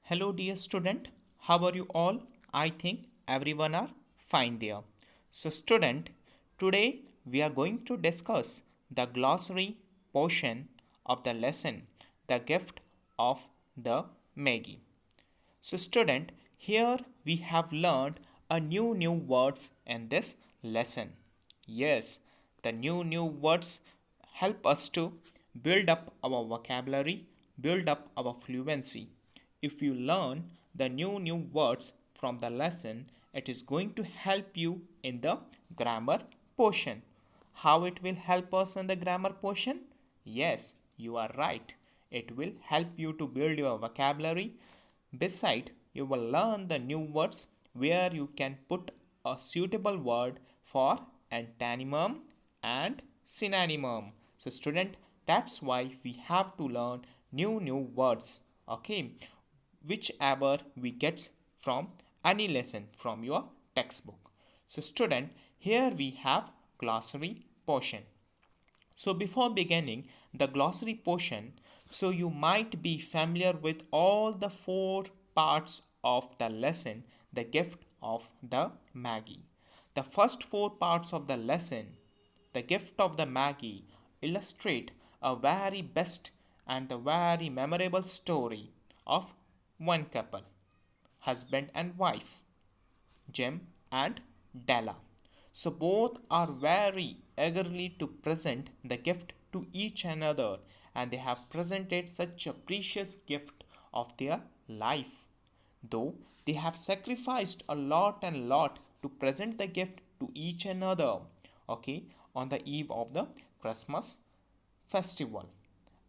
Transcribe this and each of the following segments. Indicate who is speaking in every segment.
Speaker 1: Hello dear student, how are you all? I think everyone are fine there. So student, today we are going to discuss the glossary portion of the lesson, the gift of the Maggie. So student, here we have learned a new words in this lesson. Yes, the new words help us to build up our vocabulary, build up our fluency. If you learn the new words from the lesson, it is going to help you in the grammar portion. How it will help us in the grammar portion? Yes, you are right. It will help you to build your vocabulary. Beside, you will learn the new words where you can put a suitable word for antonym and synonym. So student, that's why we have to learn new words. Okay, whichever we get from any lesson from your textbook. So student, here we have glossary portion. So before beginning the glossary portion, so you might be familiar with all the four parts of the lesson, the gift of the Maggie. The first four parts of the lesson, the gift of the Maggie, illustrate a very best and the very memorable story of one couple, husband and wife, Jim and Della. So both are very eagerly to present the gift to each another, and they have presented such a precious gift of their life. Though they have sacrificed a lot and lot to present the gift to each another, okay, on the eve of the Christmas festival.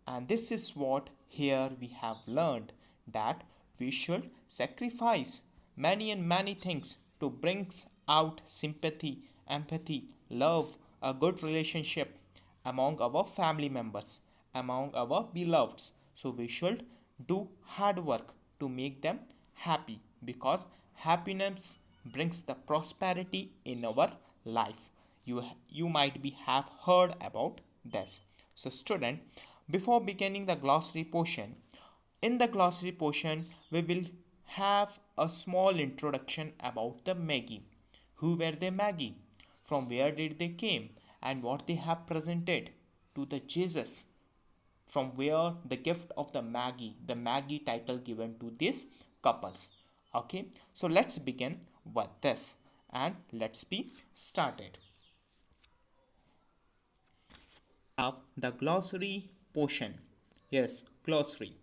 Speaker 1: And this is what here we have learned, that we should sacrifice many and many things to bring out sympathy, empathy, love, a good relationship among our family members, among our beloveds. So we should do hard work to make them happy, because happiness brings the prosperity in our life. You might be have heard about this. So student, before beginning the glossary portion, in the glossary portion we will have a small introduction about the Maggie. Who were they Maggie? From where did they came? And what they have presented to the Jesus? From where the gift of the Maggie title given to these couples. Okay, so let's begin with this and let's be started. Have the glossary portion. Yes, glossary.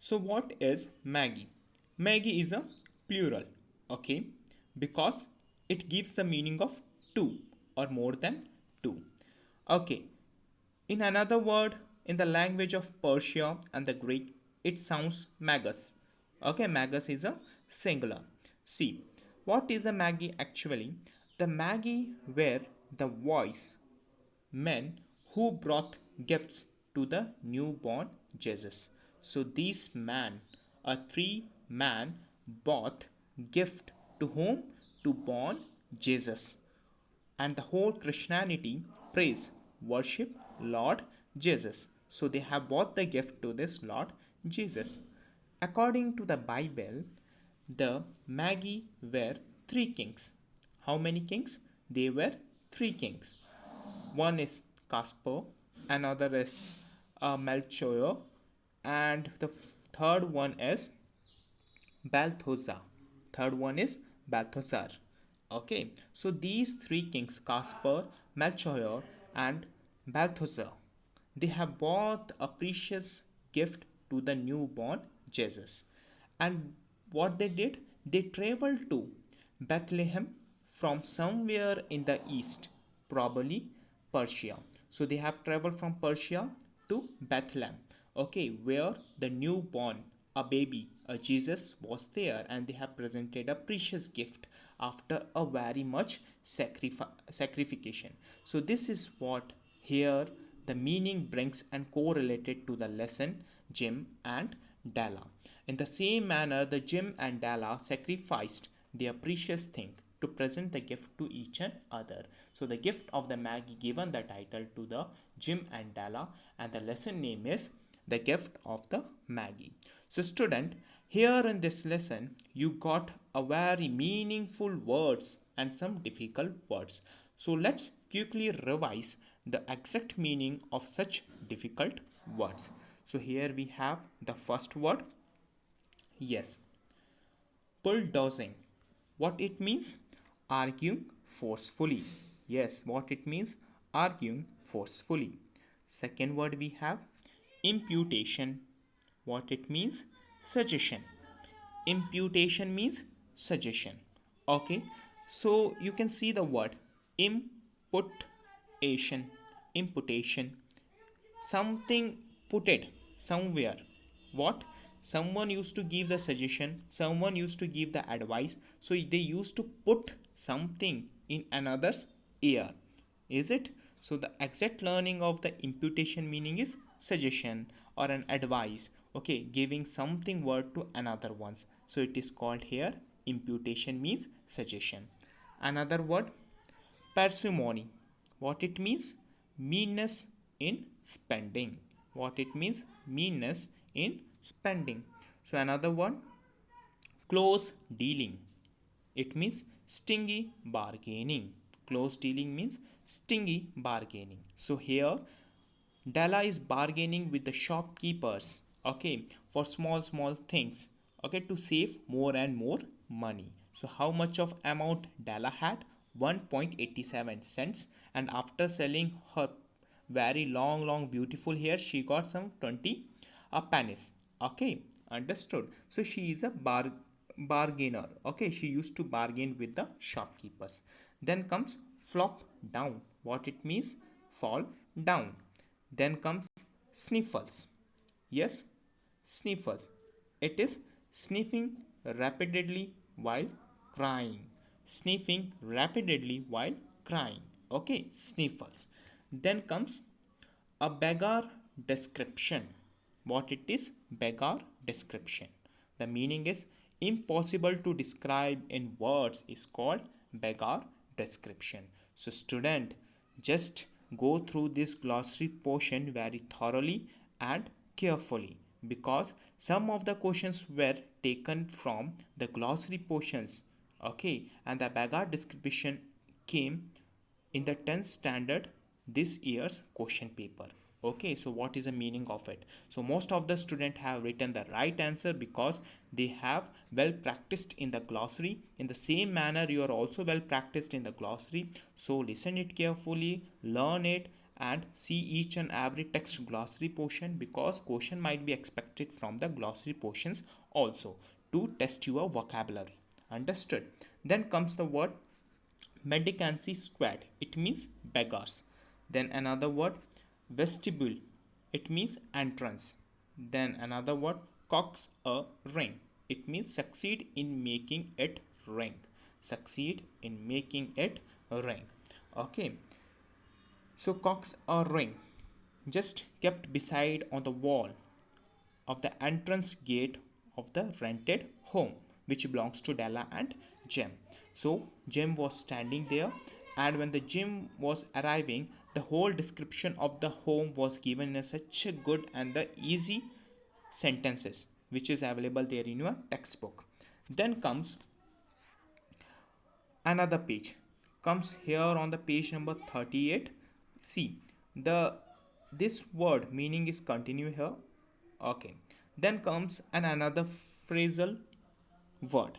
Speaker 1: So what is Maggie? Maggie is a plural, okay, because it gives the meaning of two or more than two. Okay, in another word, in the language of Persia and the Greek, it sounds magus. Okay, magus is a singular. See, what is a Maggie actually? The Maggie were the voice men who brought gifts to the newborn Jesus. So these men, a three man, brought gift to whom? To born Jesus. And the whole Christianity praise, worship Lord Jesus. So they have brought the gift to this Lord Jesus. According to the Bible, the Magi were three kings. How many kings? They were three kings. One is Caspar, another is Melchior, and the third one is Balthazar. Third one is Balthazar. Okay, so these three kings, Caspar, Melchior, and Balthazar, they have brought a precious gift to the newborn Jesus. And what they did, they traveled to Bethlehem from somewhere in the east, probably Persia. So they have traveled from Persia to Bethlehem, okay, where the newborn, a baby, a Jesus was there, and they have presented a precious gift after a very much sacrification. So this is what here the meaning brings and correlated to the lesson Jim and Dalla. In the same manner, the Jim and Dalla sacrificed their precious thing to present the gift to each and other. So the gift of the Maggie given the title to the Jim and Dalla, and the lesson name is the gift of the Maggie. So student, Here in this lesson, you got a very meaningful words and some difficult words. So let's quickly revise the exact meaning of such difficult words. So here we have the first word. Yes, bulldozing. What it means? Arguing forcefully. Yes, what it means? Arguing forcefully. Second word we have imputation. What it means? Suggestion. Imputation means suggestion. Okay, so you can see the word imputation. Imputation, something put it somewhere. What? Someone used to give the suggestion, someone used to give the advice, so they used to put something in another's ear, is it? So the exact learning of the imputation meaning is suggestion or an advice, okay, giving something word to another ones, so it is called here imputation means suggestion. Another word, parsimony. What it means? Meanness in spending. What it means? Meanness in spending. So another one, close dealing. It means stingy bargaining. Close dealing means stingy bargaining. So here Della is bargaining with the shopkeepers, okay, for small things, okay, to save more and more money. So how much of amount Della had? 1.87 cents, and after selling her very long beautiful hair, she got some 20 pennies. Okay, understood. So she is a bargainer. Okay, she used to bargain with the shopkeepers. Then comes flop down. What it means? Fall down. Then comes sniffles. Yes, sniffles. It is sniffing rapidly while crying. Sniffing rapidly while crying. Okay, sniffles. Then comes a beggar description. What it is? Beggar description. The meaning is impossible to describe in words is called beggar description. So student, just go through this glossary portion very thoroughly and carefully, because some of the questions were taken from the glossary portions, okay, and the beggar description came in the 10th standard this year's question paper. Okay, so what is the meaning of it? So most of the students have written the right answer because they have well practiced in the glossary. In the same manner, you are also well practiced in the glossary, so listen it carefully, learn it, and see each and every text glossary portion, because question might be expected from the glossary portions also, to test your vocabulary. Understood? Then comes the word mendicancy squad. It means beggars. Then another word, vestibule. It means entrance. Then another word, cox a ring. It means succeed in making it ring. Succeed in making it ring. Okay, so cox a ring just kept beside on the wall of the entrance gate of the rented home which belongs to Della and Jem. So Jem was standing there, and when the Jem was arriving, the whole description of the home was given in such a good and the easy sentences which is available there in your textbook. Then comes another page, comes here on the page number 38. See the this word meaning is continue here. Okay, then comes another phrasal word,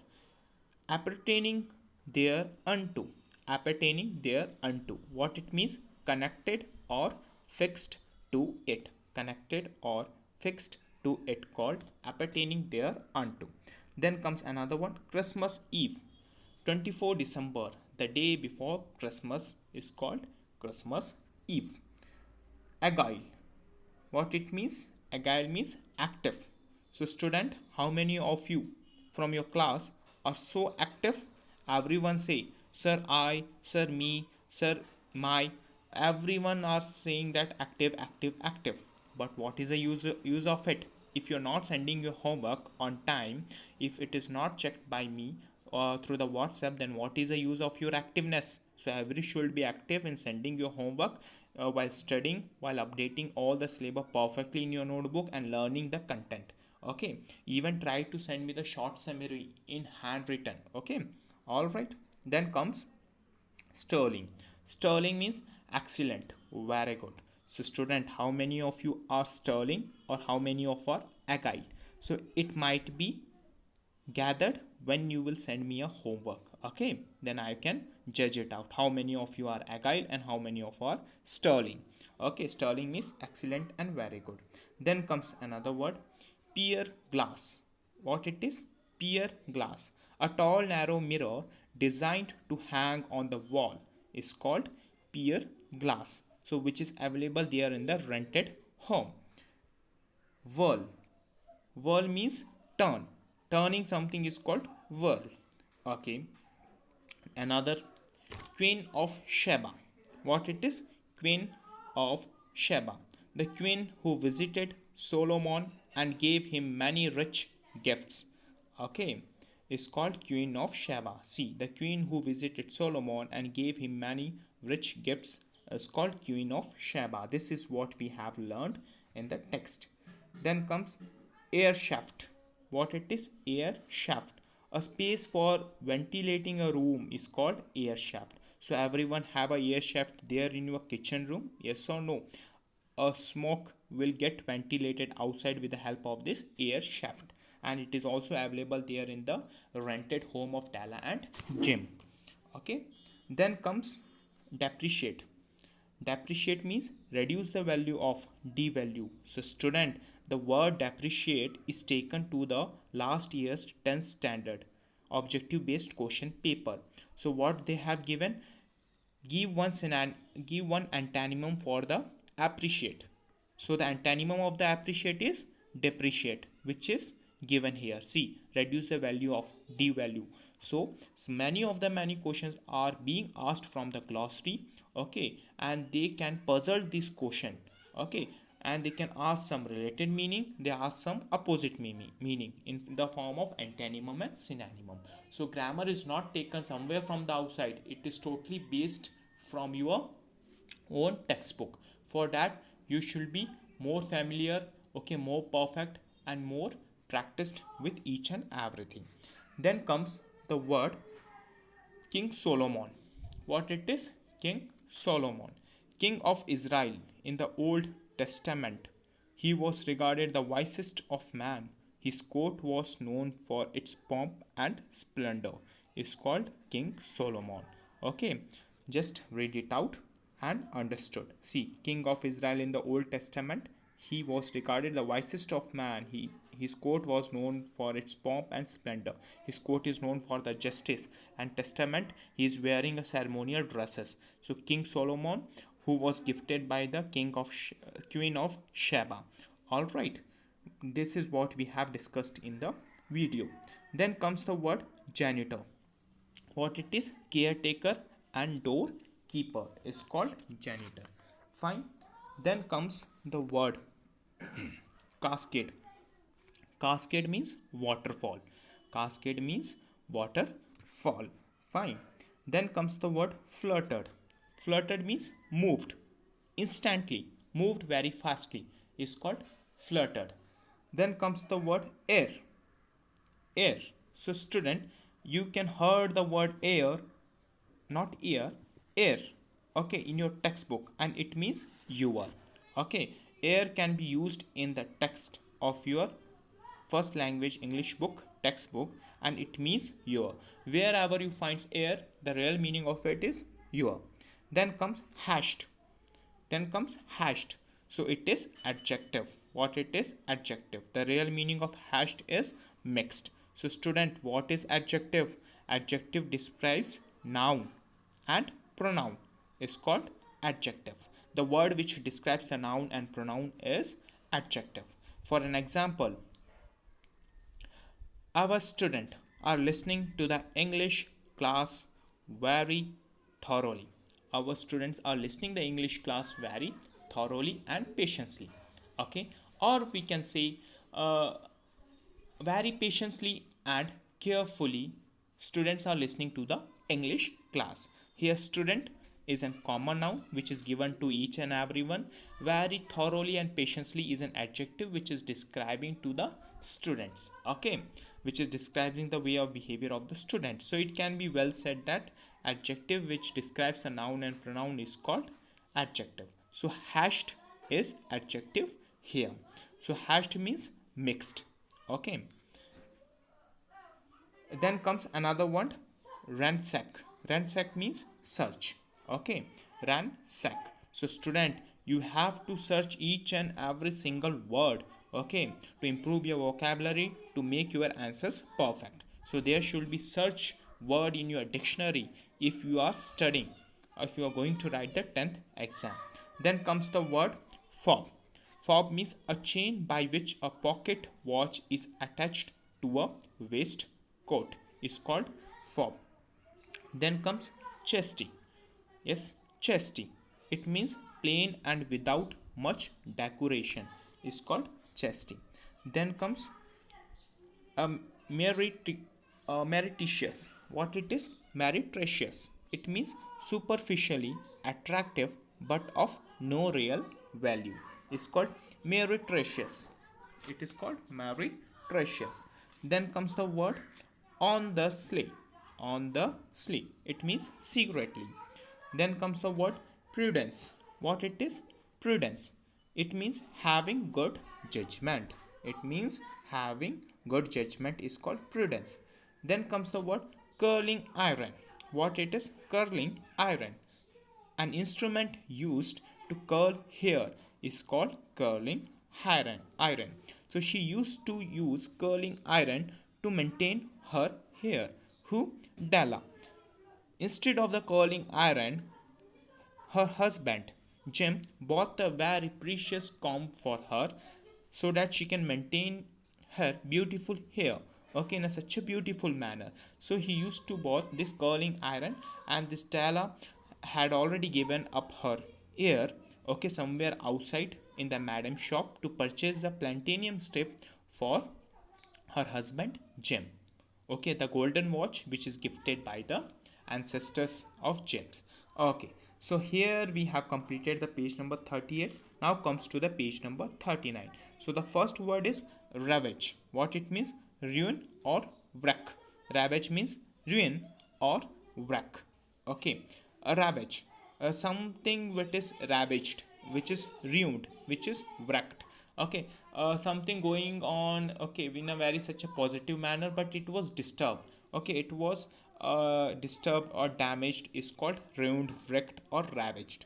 Speaker 1: appertaining there unto. Appertaining there unto, what it means? Connected or fixed to it. Connected or fixed to it, called appertaining there unto. Then comes another one, Christmas Eve. 24 December, the day before Christmas, is called Christmas Eve. Agile, what it means? Agile means active. So student, how many of you from your class are so active? Everyone say sir, I, sir, me, sir, my. Everyone are saying that active, active, active. But what is the use of it if you're not sending your homework on time? If it is not checked by me through the WhatsApp, then what is the use of your activeness? So every should be active in sending your homework while studying, while updating all the syllabus perfectly in your notebook and learning the content. Okay, even try to send me the short summary in handwritten. Okay, all right. Then comes sterling. Sterling means excellent, very good. So student, how many of you are sterling or how many of are agile? So it might be gathered when you will send me a homework. Okay, then I can judge it out how many of you are agile and how many of are sterling. Okay, sterling means excellent and very good. Then comes another word, pier glass. What it is? Pier glass, a tall narrow mirror designed to hang on the wall, is called pier glass, so which is available there in the rented home. Whirl. Whirl means turn. Turning something is called whirl. Okay. Another, Queen of Sheba. What it is? Queen of Sheba. The queen who visited Solomon and gave him many rich gifts. Okay. Is called Queen of Sheba. See, the queen who visited Solomon and gave him many rich gifts is called Queen of Sheba. This is what we have learned in the text. Then comes air shaft. What it is? Air shaft. A space for ventilating a room is called air shaft. So everyone have a air shaft there in your kitchen room? Yes or no? A smoke will get ventilated outside with the help of this air shaft, and it is also available there in the rented home of Tala and Jim. Okay. Then comes depreciate. Depreciate means reduce the value of, devalue. So student, the word depreciate is taken to the last year's 10th standard objective based question paper. So what they have given, give one antonym for the appreciate. So the antonym of the appreciate is depreciate, which is given here. See, reduce the value of, devalue. So many questions are being asked from the glossary. Okay, and they can puzzle this question. Okay, and they can ask some related meaning, they ask some opposite meaning in the form of antonym and synonym. So grammar is not taken somewhere from the outside, it is totally based from your own textbook. For that you should be more familiar, okay, more perfect and more practiced with each and everything. Then comes the word King Solomon. What it is? King Solomon, king of Israel in the Old Testament. He was regarded the wisest of man. His court was known for its pomp and splendor. Is called King Solomon. Okay, just read it out and understood. See, king of Israel in the Old Testament, he was regarded the wisest of man. His court was known for its pomp and splendor. His court is known for the justice and testament. He is wearing a ceremonial dresses. So King Solomon, who was gifted by the Queen of Sheba. All right, this is what we have discussed in the video. Then comes the word janitor. What it is? Caretaker and doorkeeper is called janitor. Fine. Then comes the word cascade. Cascade means waterfall. Cascade means waterfall. Fine. Then comes the word fluttered. Fluttered means moved instantly, moved very fastly, is called fluttered. Then comes the word air. Air. So student, you can heard the word air, not ear, air. Okay, in your textbook, and it means you are. Okay, air can be used in the text of your first language English book textbook, and it means your. Wherever you find air, the real meaning of it is your. Then comes hashed. Then comes hashed. So it is adjective. What it is? Adjective. The real meaning of hashed is mixed. So student, what is adjective? Adjective describes noun and pronoun, is called adjective. The word which describes the noun and pronoun is adjective. For an example, our students are listening to the English class very thoroughly. Our students are listening the English class very thoroughly and patiently. Okay, or we can say very patiently and carefully students are listening to the English class. Here student is a common noun which is given to each and everyone. Very thoroughly and patiently is an adjective which is describing to the students. Okay, which is describing the way of behavior of the student. So it can be well said that adjective which describes a noun and pronoun is called adjective. So hashed is adjective here. So hashed means mixed. Okay, then comes another one, ransack. Ransack means search. Okay, ransack. So student, you have to search each and every single word, okay, to improve your vocabulary, to make your answers perfect. So there should be search word in your dictionary if you are studying, if you are going to write the 10th exam. Then comes the word fob. Fob means a chain by which a pocket watch is attached to a waistcoat is called fob. Then comes chesty. Yes, chesty. It means plain and without much decoration is called chesty. Then comes um, meriti- meretricious. What it is? Meretricious. It means superficially attractive but of no real value. It's called meretricious. It is called meretricious. Then comes the word on the sleigh. On the sleigh. It means secretly. Then comes the word prudence. What it is? Prudence. It means having good judgment. It means having good judgment is called prudence. Then comes the word curling iron. What it is? Curling iron. An instrument used to curl hair is called curling iron. So she used to use curling iron to maintain her hair. Who? Della. Instead of the curling iron, her husband, Jim, bought a very precious comb for her so that she can maintain her beautiful hair, okay, in such a beautiful manner. So he used to bought this curling iron, and this Stella had already given up her ear, okay, somewhere outside in the madam shop to purchase the platinum strip for her husband Jim. Okay, the golden watch which is gifted by the ancestors of James. Okay, so here we have completed the page number 38. Now comes to the page number 39. So the first word is ravage. What it means? Ruin or wreck. Ravage means ruin or wreck. Okay, a ravage, something which is ravaged, which is ruined, which is wrecked. Okay, something going on, okay, in a very such a positive manner, but it was disturbed. Okay, it was disturbed or damaged is called ruined, wrecked or ravaged.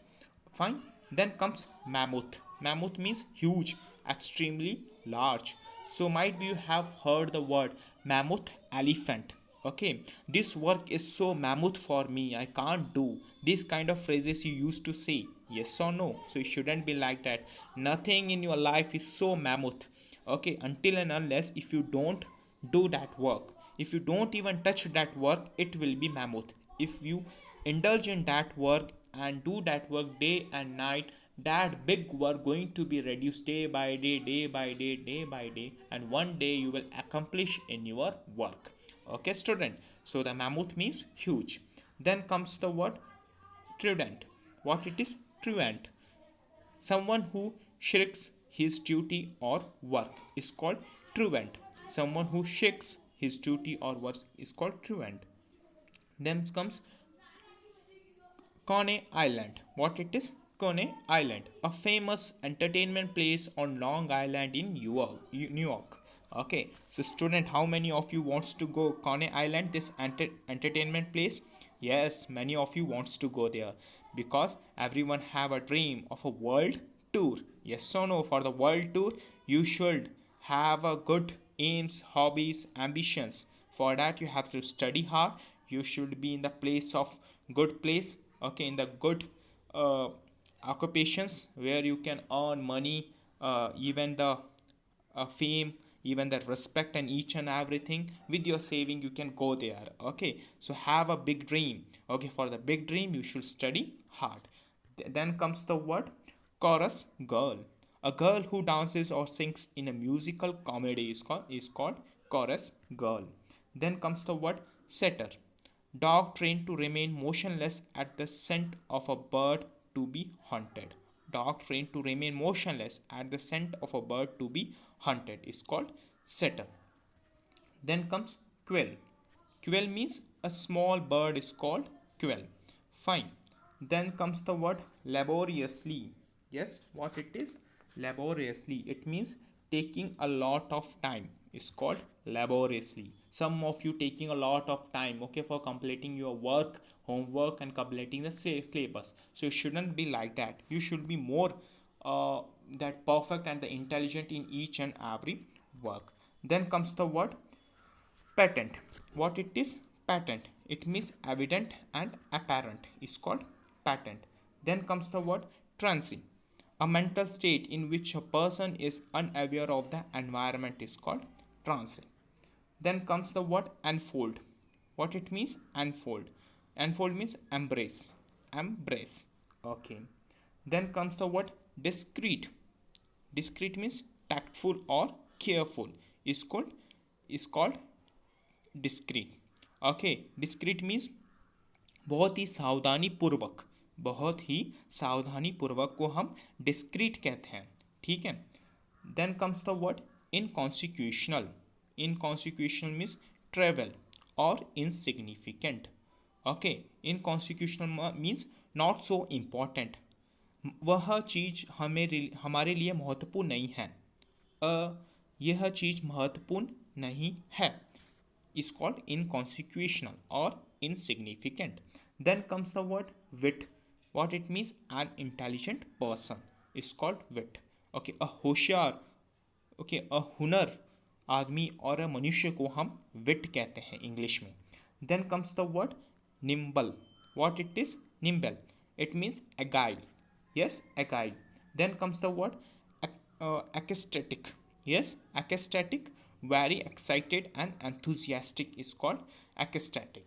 Speaker 1: Fine. Then comes mammoth. Mammoth means huge, extremely large. So might be you have heard the word mammoth elephant. Okay, this work is so mammoth for me, I can't do. These kind of phrases you used to say, yes or no. So it shouldn't be like that. Nothing in your life is so mammoth. Okay, until and unless if you don't do that work, if you don't even touch that work, it will be mammoth. If you indulge in that work and do that work day and night, that big work going to be reduced day by day, day by day, day by day, and one day you will accomplish in your work. Okay, student. So the mammoth means huge. Then comes the word truant. What it is? Truant. Someone who shirks his duty or work is called truant. Someone who shirks his duty or work is called truant. Then comes Coney Island. What it is? Coney Island, a famous entertainment place on Long Island in New York. New York. Okay, so student, how many of you wants to go Coney Island, this entertainment place? Yes, many of you wants to go there because everyone have a dream of a world tour. Yes or no? For the world tour, you should have a good aims, hobbies, ambitions. For that, you have to study hard. You should be in the place of good place, okay, in the good uh, occupations where you can earn money, even the fame, even the respect and each and everything. With your saving you can go there. Okay, so have a big dream. Okay, for the big dream you should study hard. Then comes the word chorus girl. A girl who dances or sings in a musical comedy is called chorus girl. Then comes the word setter. Dog trained to remain motionless at the scent of a bird to be hunted. Dog trained to remain motionless at the scent of a bird to be hunted is called settle. Then comes quail. Quail means a small bird is called quail. Fine. Then comes the word laboriously. Yes, what it is? Laboriously. It means taking a lot of time. It's called laboriously. Some of you taking a lot of time, okay, for completing your work, homework, and completing the syllabus. So it shouldn't be like that. You should be more uh, that perfect and the intelligent in each and every work. Then comes the word patent. What it is? Patent. It means evident and apparent. It's called patent. Then comes the word trancy. A mental state in which a person is unaware of the environment is called trancy. Then comes the word unfold. What it means? Unfold. Unfold means embrace. Embrace. Okay. Then comes the word discreet. Discreet means tactful or careful. Is called discrete. Okay, discrete means बहुत ही सावधानी पूर्वक, बहुत ही सावधानी पूर्वक को हम discrete कहते हैं. ठीक है. Then comes the word inconsequential. Inconsequential means trivial और insignificant. Okay, inconsequential means not so important. वह चीज़ हमारे लिए महत्वपूर्ण नहीं है. यह चीज़ महत्वपूर्ण नहीं है is called inconsequential or insignificant. Then comes the word wit. What it means? An intelligent person is called wit. Okay, a होशियार, okay, a हुनर आदमी और a मनुष्य को हम wit कहते हैं इंग्लिश में. Then comes the word nimble. What it is? Nimble. It means agile. Yes, agile. Then comes the word ecstatic. Yes, ecstatic, very excited and enthusiastic is called ecstatic.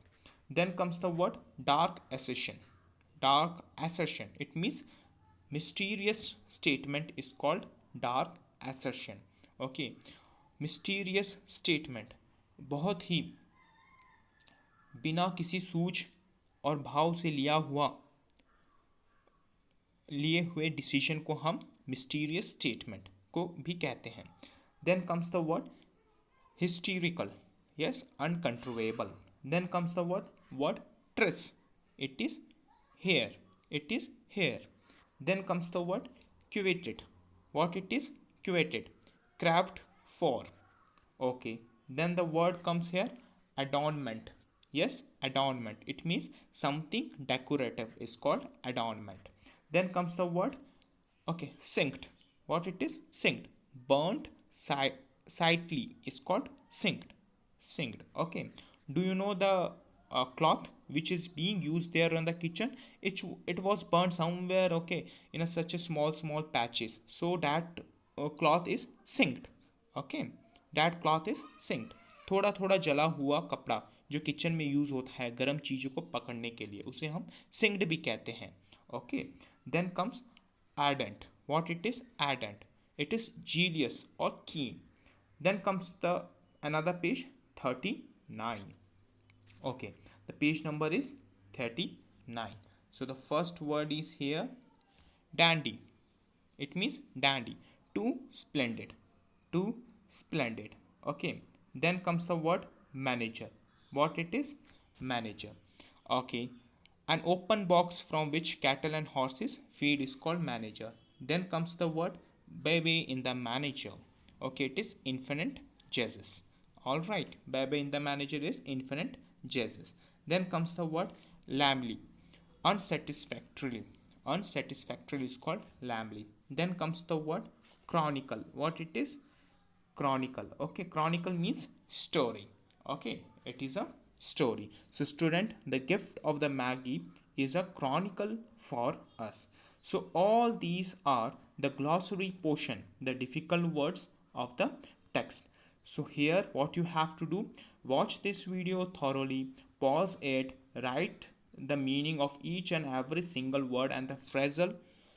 Speaker 1: Then comes the word dark assertion. Dark assertion, it means mysterious statement is called dark assertion. Okay, mysterious statement, बहुत ही बिना किसी सूझ और भाव से लिए हुए decision को हम मिस्टीरियस स्टेटमेंट को भी कहते हैं. Then comes the word hysterical. Yes, uncontrollable. Then comes the word tris. It is here. It is here. Then comes the word curated. What it is? Curated. Craft for. Okay. Then the word comes here adornment. Yes, adornment. It means something decorative is called adornment. Then comes the word, okay, synced. What it is? Synced. Burnt sightly is called synced. Synced. Okay. Do you know the cloth which is being used there in the kitchen? It was burnt somewhere, okay, in such a small patches. So that cloth is synced. Okay, that cloth is synced. थोड़ा थोड़ा जला हुआ कपड़ा जो kitchen में use होता है गर्म चीज़ों को पकड़ने के लिए, उसे हम सिंक्ड भी कहते हैं. Okay. Then comes ardent. What it is? Ardent. It is jealous or keen. Then comes the another page 39. Okay, the page number is 39. So the first word is here dandy. It means dandy, too splendid, too splendid. Okay. Then comes the word manager. What it is? Manager. Okay, an open box from which cattle and horses feed is called manager. Then comes the word baby in the manager. Okay, it is infinite Jesus. All right, baby in the manager is infinite Jesus. Then comes the word lamely. Unsatisfactorily. Unsatisfactorily is called lamely. Then comes the word chronicle. What it is? Chronicle. Okay, chronicle means story. Okay, it is a story. So student, the gift of the Maggie is a chronicle for us. So all these are the glossary portion, the difficult words of the text. So here what you have to do, watch this video thoroughly, pause it, write the meaning of each and every single word and the phrasal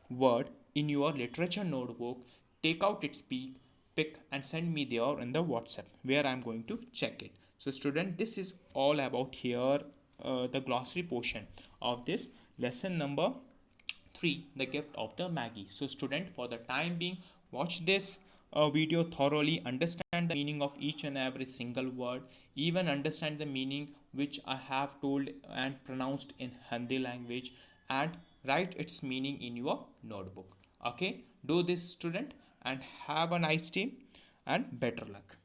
Speaker 1: word in your literature notebook, take out its pic and send me there in the WhatsApp where I am going to check it. So student, this is all about here the glossary portion of this lesson number 3, the gift of the Maggie. So student, for the time being, watch this video thoroughly, understand understand the meaning of each and every single word, even understand the meaning which I have told and pronounced in Hindi language, and write its meaning in your notebook. Okay, do this, student, and have a nice day and better luck.